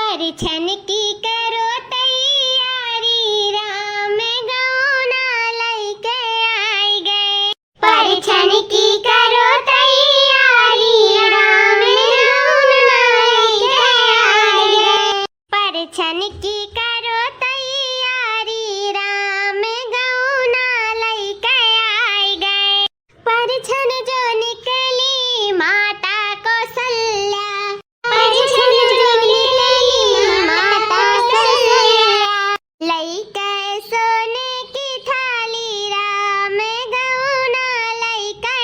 परिछन की करो तैयारी, राम गौना लैके आई गए। परिछन की करो तैयारी, राम गौना लैके आई गए। परिछन की करो तैयारी, राम गौना लैके आई गए। परिछन जो निकली माता कौशल्या, परिछन जो निकली माता कौशल्या, लैके सोने की थाली, राम गौना लैके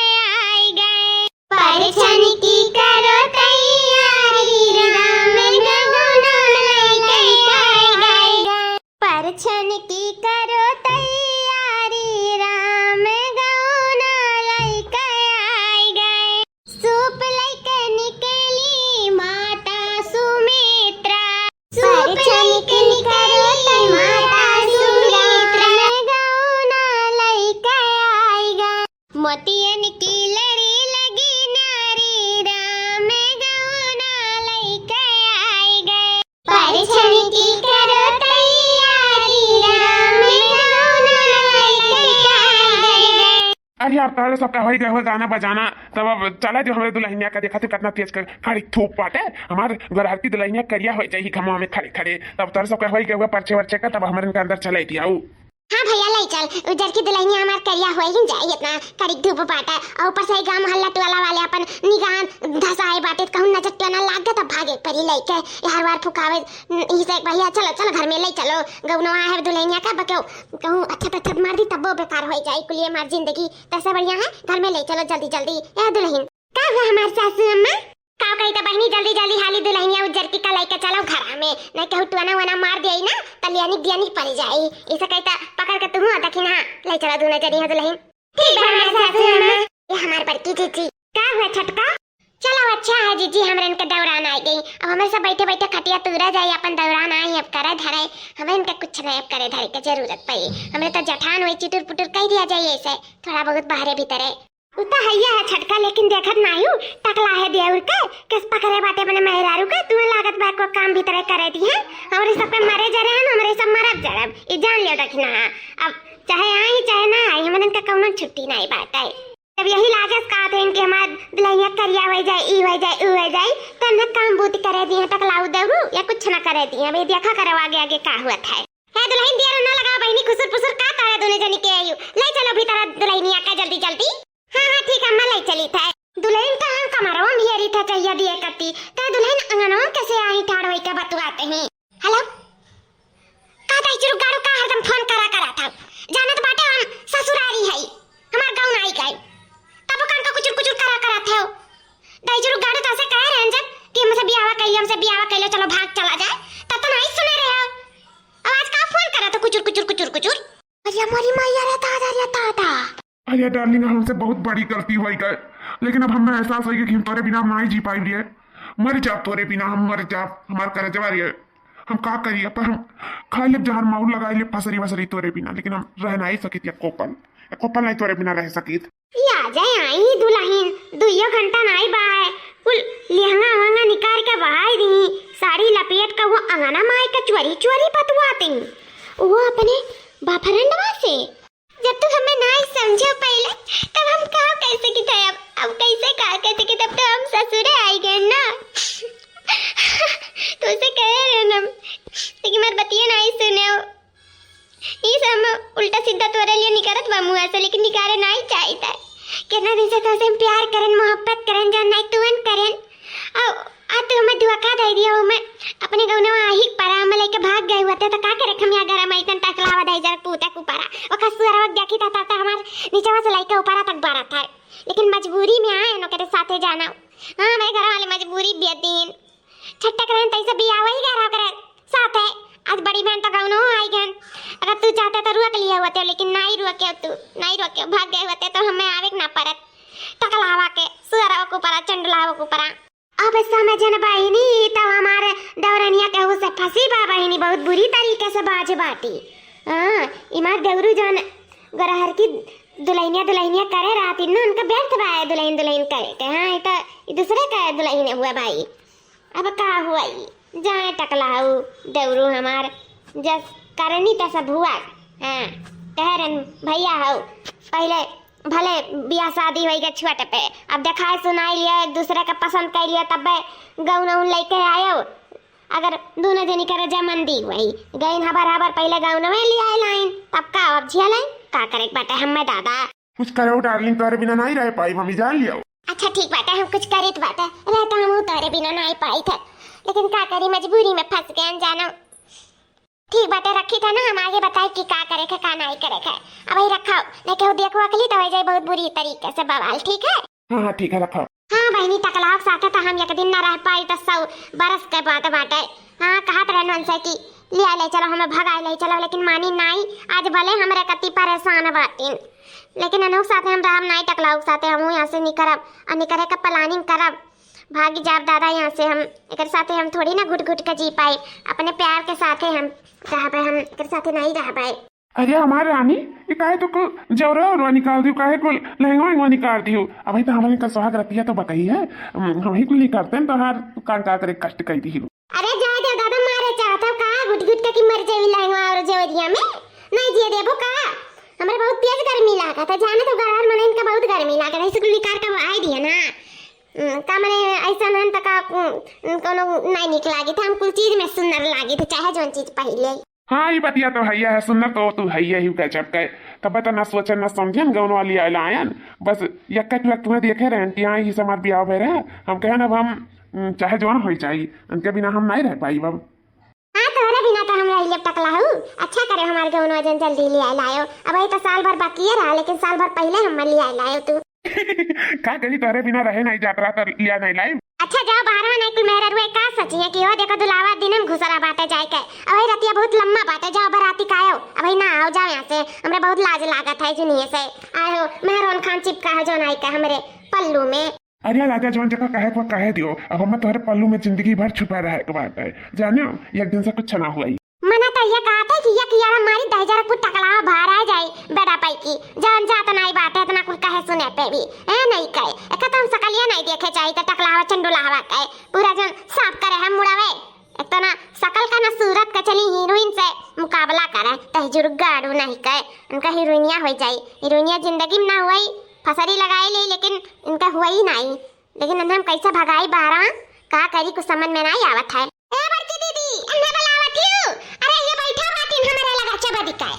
आई गए। परिछन की करो तैयारी, राम गौना लैके आई गए। परिछन की करो तैयारी, राम गौना लैके आई गए। सूप लैके निकली माता सुमित्रा, सूप लैके निकली माता सुमित्रा, गौना लैके आई गए। मोतियन की लड़ी लगी नारी, राम गौना लैके आई गए। परिछन की करो तैयारी, राम गौना लैके आई गए। अरे यार तारे सबका हो गए गाना बजाना तब अब चला जो हमारे दुल्हनिया का देखा कितना तेज कर खड़ी थूप पाटे हमारे घर की दुल्हनिया करिया हो जाए खमा में खड़े खड़े तब तारे सबका हो गए पर्चे वर्चे का तब हमारे इनका अंदर चला दिया। हाँ भैया ले चल, उधर की दुल्हनिया हमार करिया हो ही जाए इतना कड़ी धूप पाटा और ऊपर से गांव मोहल्ला टोला वाले अपन निगान धसाए बाटे कहूं नजर टोना लाग गया तब भागे परी लेके हर बार फुकावे ई से भैया चलो चलो घर में ले चलो गौनवा है दुल्हनिया का बको कहूं अच्छा मार दी तब वो बेकार हो जाए कुलिए मार जिंदगी तैसे बढ़िया है घर में ले चलो जल्दी जल्दी। ए दुल्हन का हुआ हमार सासू अम्मा का कही तो बहनी जल्दी जल्दी हाली दुल्हनिया उजर की कलाई के चलो घर में नहीं कहूं टोना वना मार देई ना तलियानी दियानी पड़ जाए इसे कहता पकड़ के तुम दखिन हां ले चलो दोनों जरी है दुल्हन। ठीक है हमार सासू अम्मा। ये हमार बड़की जीजी का हुआ छटका चलो अच्छा है जीजी हमरे इनके दौरान आ गई अब हमें सब बैठे बैठे खटिया तुरा जाए अपन दौरान आई अब करे धरे हमें इनका कुछ नहीं अब करे धरे की जरूरत पड़ी हमें तो जठान हुई चिटुर पुटुर कह दिया जाए ऐसे थोड़ा बहुत बाहरे भीतरे उता हैया है छटका लेकिन देखत नायू टकला है देउर के किस पकड़े बाटे बने मेहरारू के तू लागत बा को काम भीतरे करे दी है हमरे सब पे मरे जा रहे हैं हमरे सब मरब जरब ई जान लियो रखना अब चाहे आई चाहे ना आई हमन का कौनो छुट्टी नहीं बात है। अब यही लाजस का थे इनके हमार दुल्हनिया करिया हो जाए ई हो जाए ऊ हो जाए त न काम बूती करे दी है टकलाऊ देउरू या कुछ ना करे दी है बे देखा करो आगे आगे का हुआ था है दुल्हन दिया ना लगा बहनी खुसुर फुसुर का तारे दोनों जनी के आयु ले चलो भीतर दुल्हनिया का जल्दी जल्दी। हाँ ठीक है अम्मा ले चली था दुल्हन का हम कमरवा भियरी था चाहिए दिए करती त दुल्हन अंगनवा कैसे आई ठाड़ होई के बतुआते हैं। हेलो का दाई चिरु गाड़ो का हरदम फोन करा था जानत बाटे हम ससुरारी है हमार गांव आई गए तब कान का कुछ करा थे दाई चिरु गाड़ो तो ऐसे कह रहे हैं जब कि हमसे बियाह कैले चलो भाग चला जाए तब तो नहीं सुने रहे हो आवाज का फोन करा तो कुचुर अरे हमारी मैया रहता था। अरे डार्लिंग हमसे बहुत बड़ी गलती हो गई लेकिन अब हमें एहसास हो गया कि हम तोरे बिना नहीं जी पाई लिए मर जा तोरे बिना हम मर जा हमार करे जवारी है हम का करिए पर हम खा ले जहर माउल लगा ले फसरी वसरी तोरे बिना लेकिन हम रह नहीं सकित या कोपल नहीं तोरे बिना रह सकित या जाए आई दुल्हन दुइयो घंटा नहीं बाय कुल लहंगा वंगा निकाल के बाय दी साड़ी लपेट का वो अंगना माई का चोरी पतवाते वो अपने बाफरंडवा से जब तक हमें नहीं समझो पहले तब हम कहा कैसे की थे अब कैसे कहा कैसे की तब तो हम ससुरे आई गए ना तो उसे कह रहे ना लेकिन मेरे बतिया नहीं सुने ये सब उल्टा सीधा तोरे लिए निकारत बा मुंह से लेकिन निकारे नहीं चाहिए कितना दिन से तो हम प्यार करें मोहब्बत करें जान नहीं तुवन करें और आ तो हमें धोखा दे दिया मैं अपने गौनवा आही परा हम लेके भाग गए होते तो का करे हम यहाँ घर में इतना टकलावा दे जर पूता को परा और खसुरा वक्त देखी था हमार नीचेवा से लेके ऊपर तक बारा था लेकिन मजबूरी में आए न करे साथे जाना हां मेरे घर वाले मजबूरी बेदीन छट्टा करें तैसे बियाह वही घर करे साथे आज बड़ी बहन तो गौनो आई गन अगर तू चाहता तो रुक लिया होते लेकिन नहीं रुके तू नहीं रुके भाग गए होते तो हमें आवे ना परत टकलावा के सुरा को परा चंडलावा को परा अब समझन बहिनी तब हमारे दौरनिया के से फंसी बा बहिनी बहुत बुरी तरीके से बाज बाटी हां इमार देवरू जान गरहर की दुल्हनिया करे राती न उनका व्यर्थ बा दुल्हन करे के हां ये तो दूसरे का दुल्हन हुआ भाई अब का हुआ जाए टकला हूँ देवरू हमार जस करनी तसा भुआ। हाँ कहरन भैया हूँ पहले भले बियाह शादी हो गया छुआ पे, अब देखाए सुनाई लिया एक दूसरे का पसंद कर लिया, तब गौन उन लेके आयो। अगर दोनों जनी करे जमंदी हुई गई हबर हबर पहले गौन में लिया लाइन, तब का अब झिया लाइन का करे बाटे हम दादा कुछ करो डार्लिंग, तोरे बिना नहीं रह पाई, मम्मी जान लिया। अच्छा ठीक बाटे हम कुछ करित बाटे रहता हम तोरे बिना नहीं पाई थे, लेकिन का करी मजबूरी में फंस गए जानो। ठीक बाटे रखी था ना, हम आगे बताए कि का करे का नहीं करे का। अब ही रखा नहीं केहू देखो अकली तो हो जाए बहुत बुरी तरीके से बवाल। ठीक है हाँ ठीक है रखो। हाँ बहनी टकलाव साथे तो हम एक दिन ना रह पाई तो 100 बरस के बात बाटे। हाँ कहत रहन उनसे कि लिया ले चलो हमें भगाए ले चलो, लेकिन मानी नहीं। आज भले हमरे कति परेशान बाटिन, लेकिन अनोक साथे हम राम नहीं टकलाव साथे हम यहाँ से निकरब और निकरे का प्लानिंग करब। भागी जाब दादा यहाँ से, हम एक साथे हम थोड़ी ना घुट घुट के जी पाए, अपने प्यार के साथे हम रह पाए, हम एक साथे नहीं रह पाए। अरे हमारे रानी ये काहे तो को जौरा और निकाल दियो, काहे को लहंगा वहंगा निकाल दियो। अब तो हमारे का सुहाग रतिया तो बताई है, हम ही को निकालते हैं तो हर का करे कष्ट कर दी। अरे जाए दे दादा मारे चाहता का घुट घुट के मर जाई लहंगा और जवरिया में नहीं जिए देबो का। हमरे बहुत तेज गर्मी लागा था जाने तो गरार मन इनका बहुत गर्मी लागा था, इसको निकाल के आई दिया ना का मने ऐसा नन तक कोनो नहीं निक लागी था, हम कुल चीज में सुंदर लागी थी चाहे जोन चीज पहले। हाँ ये बतिया तो हैया है, सुनना तो तू हैया ही का चपका तब तो ना सोचन ना समझन गौन वाली आयन बस यक्का वक्त में देखे रहे यहाँ ही समार बियाह भे रहे। हम कहे ना हम चाहे जवान हो चाहिए उनके बिना हम नहीं रह पाई बाब। हाँ तोरे बिना तो हम रही टकला हूँ। अच्छा करे हमारे गौन वजन जल्दी ले लायो, अब ये तो साल भर बाकी रहा, लेकिन साल भर पहले हम ले लायो तू का कही तोरे बिना रहे नहीं जात रहा तो लिया नहीं लाई। अच्छा जाओ बारवा नहीं कुल मेहरा रुए का सची है कि हो देखो दुलावा दिन में घुसरा बाटे जाए के। अब ये रतिया बहुत लम्बा बाटे, जाओ बराती का आओ अब ना आओ जाओ यहाँ से, हमरे बहुत लाज लागत है जुनिए से आयो मेहरौन खान चिपका है जो नहीं का हमरे पल्लू में। अरे राजा जवान जगह कहे को कहे दियो, अब हम तोहरे पल्लू में जिंदगी भर छुपा रहा है बात है जानो, एक दिन से कुछ ना हुआ ही। मना तो ये कहा था कि ये कियारा मारी दहजर कुछ टकलावा बाहर आ जाए बेड़ा पाई की जान जात नहीं बात है इतना कुल कहे सुने पे भी है नहीं कहे एक तो हम सकलिया नहीं देखे चाहिए तो टकलावा चंडुलावा कहे पूरा जन साफ करे हम मुड़ावे एक तो ना सकल का ना सूरत का चली हीरोइन से मुकाबला करे तो जुर्गाड़ू नहीं कहे उनका हीरोइनिया हो जाए। हीरोइनिया जिंदगी में ना हुई फसरी लगाए ली लेकिन इनका हुआ ही नहीं, लेकिन हम कैसे भगाई बाहर का करी कुछ समझ में नहीं आवत है। ए बड़की दीदी अन्ना बुलावत हूं, अरे ये बैठा बाटिन हमारे लगा अच्छा दिखा है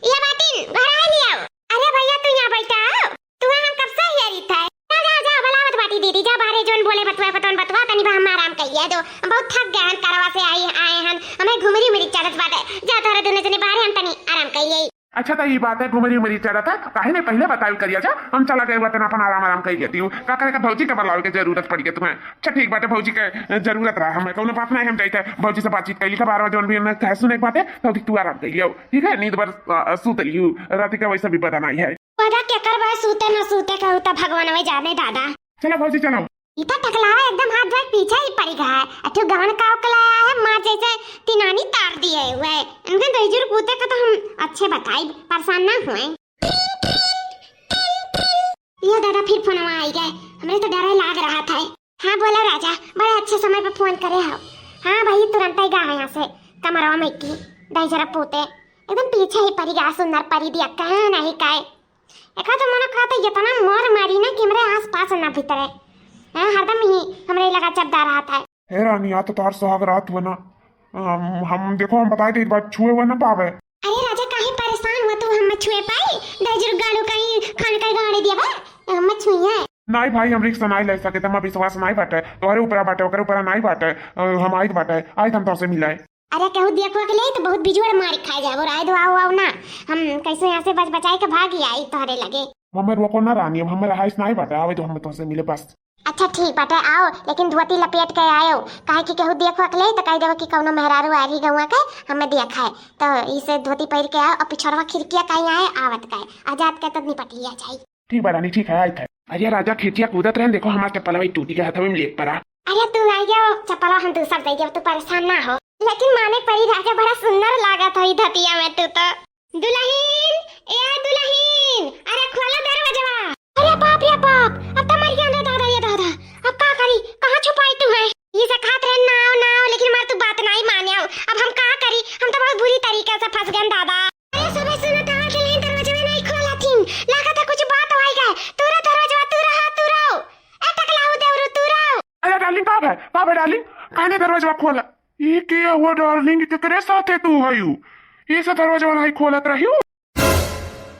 ये बाटिन घर आ लिया। अरे भैया तू यहाँ बैठा हो, तू हम कब से हियरी था। जा जा जा बुलावत बाटी दीदी जा बाहर जोन बोले बतवा बतवा तनी हम आराम कइया दो, बहुत थक गए हन करवा से आए हन हमें घुमरी उमरी चढ़त बाटे, जा तोरे दोनों जने बाहर हम तनी आराम कइए। अच्छा तो ये बात है घुमरी उमरी चढ़ा था काहे ने पहले बताई करिया जा, हम चला गए वतन अपन आराम आराम कर लेती हूँ का करे का भौजी का बुलावे के जरूरत पड़ी है तुम्हें। अच्छा ठीक बात है भौजी के जरूरत रहा हमें कोनो बात नहीं, हम जाते भौजी से बातचीत कैली का बार जोन भी हमने कह सुने बात है तो तू आराम कर लियो ठीक है, नींद भर सूत लियो रात का वैसा भी पता नहीं है। पता क्या करबा सूते न सूते कहू त भगवान में जाने दादा। चलो भौजी चलो। इता टकलावा एकदम हाथ धोए पीछे ही पड़ गया है, अठो गहन का उकलाया है मां जैसे तिनानी तार दिए हुए इनके दहजूर पूते का तो हम अच्छे बताई परेशान ना हुए। ये दादा फिर फोन में आई गए, हमें तो डर लग रहा था। हाँ बोलो राजा बड़े अच्छे समय पे फोन करे हो। हाँ भाई तुरंत ही गया यहाँ से कमरवा में की दहजरा पूते एकदम पीछे ही पड़ गया, सुंदर परी दिया कह नहीं कहे एक तो मन कहते इतना मोर मारी ना कि हमारे आस पास ना भीतर है हरदम ही हमरे लगा चबदा रहा था। हे रानी या तो तार सुहाग रात हुआ ना, हम देखो हम बताए थे एक बार छुए हुए ना पावे। अरे राजा काहे परेशान हुआ तू, हम छुए पाई दहजर गाड़ू कहीं खान का गाड़ी दिया बा हम छुई है नहीं भाई हम रिक्स नहीं ले सके तम विश्वास नहीं बाटे तोरे ऊपर बाटे ओकर ऊपर नहीं बाटे, हम आई बाटे आई हम तोसे मिलाए। अरे कहू देखवा के ले तो बहुत बिजोड़ मारी खा जाबो राय दो आओ ना हम कैसे यहाँ से बच बचाई के भागी आई तोहरे लगे। हमें रोको ना रानी अब हमें हाइस नहीं बाटे आवे तो हम तोसे मिले बस। अच्छा ठीक बाटे आओ लेकिन धोती लपेट के आयो काहे कि केहू देखवा के ले तो कह देबो कि कौनो मेहरारू आरी गौवा के हमें देखा है तो इसे धोती पहिर के आओ और पिछड़वा खिड़किया कहीं आए आवत का आजाद के तब निपट लिया जाए। ठीक बा रानी ठीक है आई थे। अरे राजा खिड़किया कूदत रहे देखो हमारा चप्पल वही टूटी गया था हम लेट पड़ा। अरे तू आ जाओ चप्पल हम दूसर दे जाओ तू परेशान ना हो, लेकिन माने परी राजा बड़ा सुंदर लागत है धतिया में तू तो। दुल्हन ए दुल्हन अरे खोलो दरवाजा। अरे बाप रे बाप अब तो मर गया दादा ये दादा अब का करी कहां छुपाई तू है ये सखात रहे नाव नाव, लेकिन हमार तू बात नहीं माने। अब हम का करी, हम तो बहुत बुरी तरीके से फंस गए दादा। अरे सुबह सुनो टावर के लिए दरवाजा में नहीं खोला थी, लगा था कुछ बात होई गए। तूरा दरवाजा तू रहो ए टकलाऊ देवरू तू रहो। अरे डार्लिंग का है डार्लिंग, काहे दरवाजा खोला? ये क्या हुआ डार्लिंग, केकरे साथे तू हयू? ये सब दरवाजा नहीं खोलत रहियो।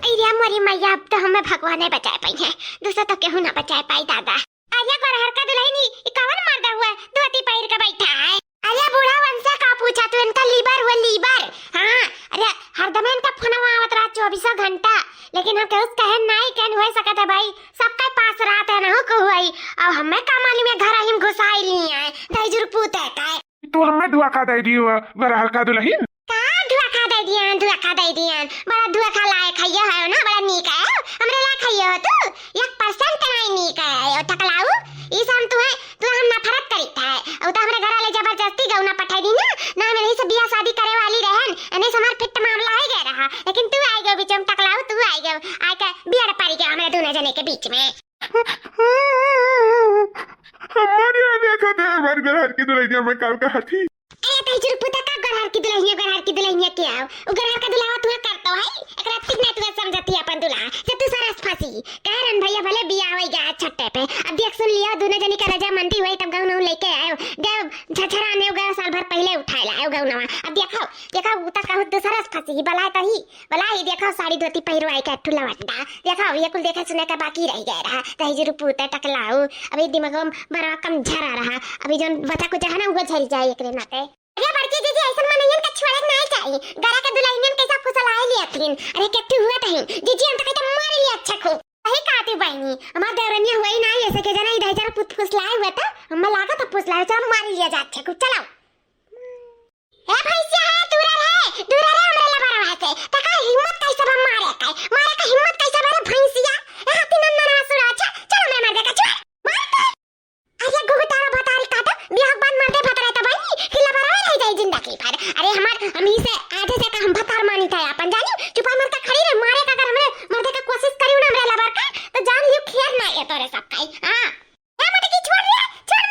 अरे मोरी मैया, अब तो हमें भगवान ने बचाए पाई है, दूसरा तो केहू ना बचाए पाई दादा। अरे गरहर का दुल्हनी ई कवन मर्दा हुआ धोती पहिर के बैठा है? अरे बूढ़ा वंशा का पूछा तू, इनका लीवर हुआ लीवर। हां अरे हरदम इनका फोनवा आवत रहा 24 घंटा, लेकिन हम केहू कहे नहीं कहन हो सकत है भाई, सबके पास रात है ना हो को हुई। अब हमें का मालूम है घर हिम घुसाई ली है दहजुर पूत है का। तू हमें धुआ खा दे दियो गरहर का दुल्हन। का धुआ खा दे दियान बड़ा धुआ खा लाए खाइयो है ना, बड़ा नीक है हमरे ला खाइयो हो तू 1% नहीं नीक है। ओ टकलाऊ ई सम तू हम नफरत करीत है। ओ तो हमरे घर वाले जबरदस्ती गौना पठाई दी ना मैं नहीं सब बियाह शादी करे वाली रहन, एने समार फिट मामला है गया रहा, लेकिन तू आई गयो बीच में टकलाऊ, तू आई गयो आय का बियाह पारी के हमरे दोनों जने के बीच में। हमारे यहाँ देखो थे हमारे गरहर की दुल्हनिया में काल का हाथी। अरे तैजुर पुता का गरहर की दुल्हनिया क्या हो? ओ गरहर का दुल्हा तू करतो है एकरा ठीक नहीं तू समझती अपन दुल्हा जब तू सरस फंसी कहरन भैया भले बियाह होई गया छट्टे पे। अब देख सुन लिया दोनों जनी का रजा मंदी हुई तब गाउन लेके आयो गए झछराने गए साल भर पहले उठाए लायो गाउनवा। अब देखो उता का तू सरस फंसी बला ही देखो साड़ी धोती पहिरो आई के ठुला वड्डा देखो ये कुल देखे सुने का बाकी रह गया रहा तैजुर पुता टकलाऊ। अभी दिमाग में बड़ा कम झरा रहा, अभी जो बचा कुछ है ना वो झरी जाए एकरे नाते। अरे बड़की जीजी ऐसा मनैयन का छोड़े नहीं चाहिए, गरा के दुल्हनियन कैसा फुसलाए लियाथिन। अरे केट्टू हुआ तही जीजी हम तो कहते मार लिया अच्छा को सही कहती बहनी, हमार देवरनिया हुई नहीं ऐसे के जना इधर जरा पुत फुसलाए हुआ था, हमें लगा था फुसलाए तो मार लिया जा अच्छा को। चलो ए भैंसिया है दूर रहे हमरे ला बरवा से तका हिम्मत कैसे बम मारे का हिम्मत कैसे मारे भैंसिया ए हाथी नन्ना ना सुरा। अच्छा चलो मैं मार देगा छोड़ मार। अरे गुगु तारा बताल काटा बियाह बंद मार दे भतरा त भाई किला बरवा रह जाए जिंदगी भर। अरे हम ही से आधे से का हम भतार मानी था अपन जानी चुपा मर का खड़ी रे मारे का अगर हमरे मरदे का कोशिश करियो ना हमरे लबर का तो जान लियो खेर ना ये तोरे सब खाई। हां ए मटकी छोड़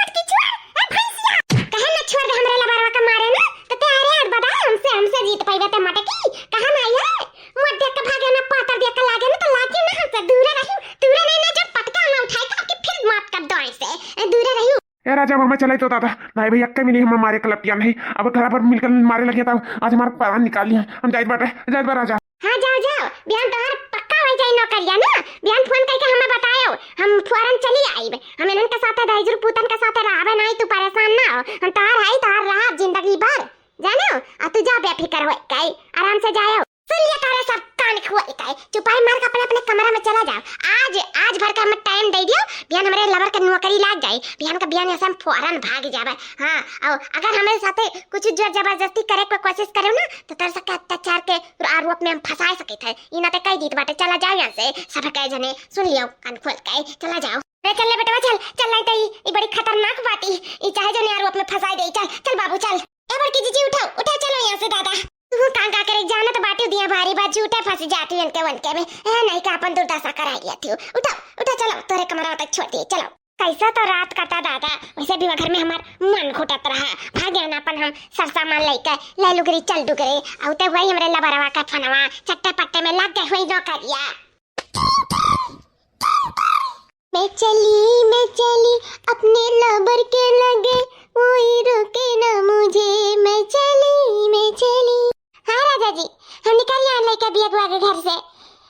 मटकी छोड़ ए भैंसिया कहे ना छोड़ दे हमरे लबरवा का मारे ना तो ते अरे बता हमसे जीत पाइबे ते मटकी कहां ना आई है मोट देख के भागे ना पातर देख के लागे ना तो लागे ना हमसे दूर नहीं ना जब पटका ना उठाए का कि फिर मात कर दो ऐसे दूर रही। ए राजा मम्मा चले तो दादा नहीं भैया अक्के मिली हम मारे कलपिया नहीं, अब घर पर मिलकर मारे लगे था आज हमारा प्राण निकाल लिया हम जाइत बाटे राजा। हां जाओ बियान तोहर पक्का हो जाई नौकरिया ना, बियान फोन करके हमें बतायो हम फौरन चली आईबे, हम इनन के साथ दाइजुर पुतन के साथ रहबे नहीं तू परेशान ना हो, हम तोहर रहा जिंदगी भर जानो। आ तू जा बेफिक्र हो काई आराम से जायो। सुन लिया तारे सब कान खुआई काई चुपाई मार के अपने कमरा में चला जाओ। आज भर का हमें टाइम दे दियो, बियान हमारे लवर के नौकरी लाग जाए, बियान ऐसे हम फौरन भाग जावे। हां और अगर हमारे साथे कुछ जोर जबरदस्ती करे को कोशिश करे ना तो तेरे से अत्याचार के आरोप में हम फंसा सके थे। इना ते कह दीत बाटे चला जाओ यहां से सब कह जने सुन लियो कान खोल के चला जाओ। अरे चल ले बेटा चल नहीं तो ये बड़ी खतरनाक बात ई चाहे जने आरोप में फंसा दे। चल बाबू चल ए बड़की जीजी उठो चलो यहां से दादा तू कांका करे जाना तो बाटी दिया भारी बात झूठे फंस जाती इनके वनके में नहीं का अपन दुर्दशा करा लिया थी। उठो चलो तोरे कमरा तक छोड़ दिए चलो। कैसा तो रात कटा दादा वैसे भी घर में हमार मन घुटत रहा भागे ना अपन हम सब सामान लेके ले लुगरी चल डुगरे औते वही हमरे लबरवा का फनवा चट्टे पट्टे में लग गए हुई नौकरिया। मैं चली अपने लबर के लगे कोई रोके ना मुझे मैं चली। हाँ राजा जी हम निकल यहाँ लेके बिया के घर से।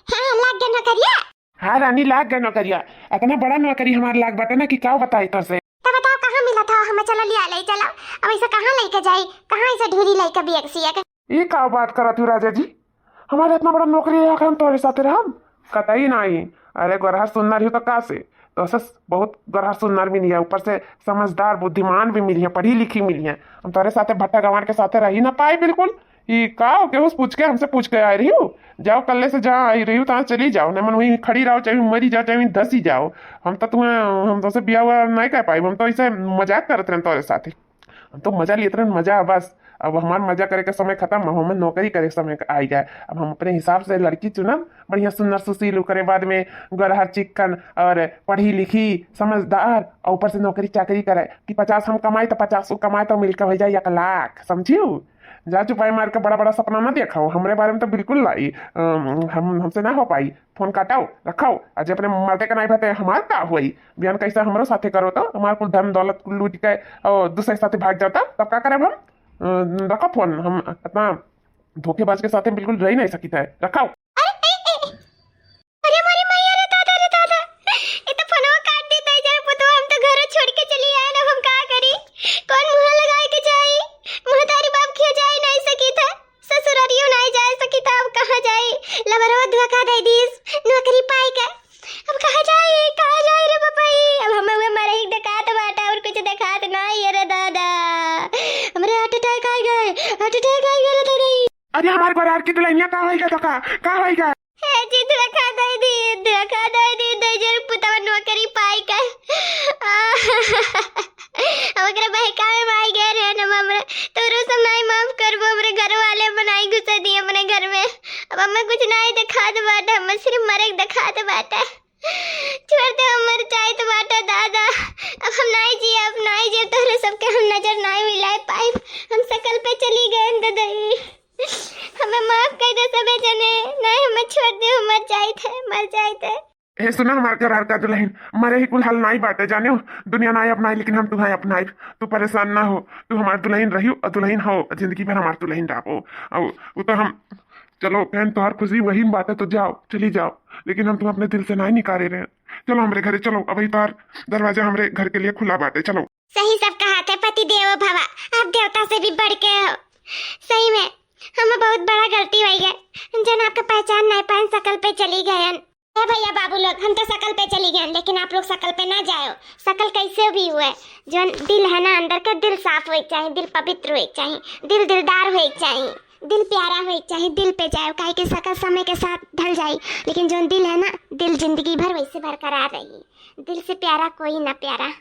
हाँ लग गया नौकरिया। हाँ रानी लाग गए नौकरिया, इतना बड़ा नौकरी हमारे लाग बाटे ना कि क्या बताई तो से। तो बताओ कहाँ मिला था हमें? चलो लिया ले चलो। अब ऐसे कहाँ लेके जाई, कहाँ ऐसे ढूरी लेके बिया सिया के? ये क्या बात करा तू राजा जी, हमारे इतना बड़ा नौकरी है हम तोरे साथ रहम कतई नहीं। अरे गरहर सुनना रही तो का से तो सस बहुत गरहर सुनना मिली है, ऊपर से समझदार बुद्धिमान भी मिली है, पढ़ी लिखी मिली है। हम तोरे साथे भट्टा गंवार के साथे रही ना पाए बिल्कुल। ये का हो के पूछ के हमसे पूछ के आई रही हूँ, जाओ कल्ले से जहाँ आई रही हूँ तहाँ चली जाओ, न मन वहीं खड़ी रहो चाहे मरी जाओ चाहे धसी जाओ। हम तो से बिया हुआ नहीं कह पाई, हम तो ऐसे मजाक करते रहे तोरे साथे, हम तो मजा लेते रहे मजा बस। अब हमार मजा करे के समय खत्म, अब हमें नौकरी करे के समय आई गए। अब हम अपने हिसाब से लड़की चुनब, बढ़िया सुंदर सुशील, करे बाद में गरहर चिक्कन और पढ़ी लिखी समझदार, और ऊपर से नौकरी चाकरी करे कि 50 हम कमाए तो 50 वो कमाए तो मिलकर हो जाए 1 लाख, समझियो। जा चुपाई मार के बड़ा बड़ा सपना ना देखो, हमरे बारे में तो बिल्कुल लाई, हमसे ना हो पाई। फोन काटाओ रखाओ, आज अपने मर्दे का नहीं भाते हमार का हुई बयान कैसा हमरो साथे करो तो हमार कुल धन दौलत कुल लूट के और दूसरे साथे भाग जाता तब का करे हम। रखो फोन, हम इतना धोखेबाज के साथे बिल्कुल रह नहीं सकी था, रखाओ। अरे मारी मैया रे दादा रे दादा, ये तो फोनवा काट देता है जरा पुतो, हम तो घर छोड़ के चली आए ना, हम का करी? कौन मुंह लगाए के जाई? महतारी बाप क्यों जाए नहीं सकी था, ससुरारियों नहीं जा सकी था, अब कहां जाए? लबरवा धोखा दे दीस, नौकरी पाई का अब कहां जाए रे बापाई? अब हम हुए मारे एक डकात बाटा और कुछ दिखात नहीं रे दादा, हमरे हार्ट अटैक आ गए रे दादा। अरे हमारे घर की दुल्हनिया का होएगा तो का होएगा? है जी धोखा दे दी जर पुतवा नौकरी पाई का अगर बहका में माई गए रहे ना हमरा तो सब नहीं माफ करबो, हमरे घर वाले बनाई घुसा दिए अपने घर में। अब हमें कुछ नहीं दिखा दे बाटा, हमें सिर्फ मरे दिखा दे बाटा, छोड़ दे हम मर जाए तो बाटा दादा। अब हम नहीं जी तोहरे सबके हम नजर नहीं मिलाए पाए, हम सकल पे चली गए दादा, हमें माफ कर दे सबे जने, नहीं हमें छोड़ दे, हम मर जाए थे। ए सुना, हमारे घर का दुल्हन मरे ही कुल हल नहीं बाटे, जाने हो दुनिया नहीं अपनाई लेकिन हम तुम्हें अपनाई। तू परेशान ना हो, तू हमारी दुल्हन रही और दुल्हन हो, जिंदगी भर हमारी दुल्हन रहो। अब वो तो हम चलो बहन तुम्हार खुशी वही बात है, तो जाओ चली जाओ, लेकिन हम तुम अपने दिल से नहीं निकाले रहे। चलो हमारे घरे चलो, अभी तार दरवाजा हमारे घर के लिए खुला बाटे, चलो। सही सब कहा थे, पति देवो भवा, आप देवता से भी बढ़ के हो। सही में हमें बहुत बड़ा गलती हुई है, जन आपका पहचान नहीं पाए, सकल पे चली गए। भैया बाबू लोग, हम तो सकल पे चली गए, लेकिन आप लोग सकल पे ना जाओ। सकल कैसे भी हुए, जो दिल है ना अंदर का, दिल साफ होए चाहिए, दिल पवित्र होए चाहिए, दिल दिलदार होए चाहिए, दिल प्यारा होए चाहिए, दिल पे जाओ, काहे कि सकल समय के साथ ढल जाए, लेकिन जो दिल है ना, दिल जिंदगी भर वैसे बरकरार रही। दिल से प्यारा कोई ना प्यारा।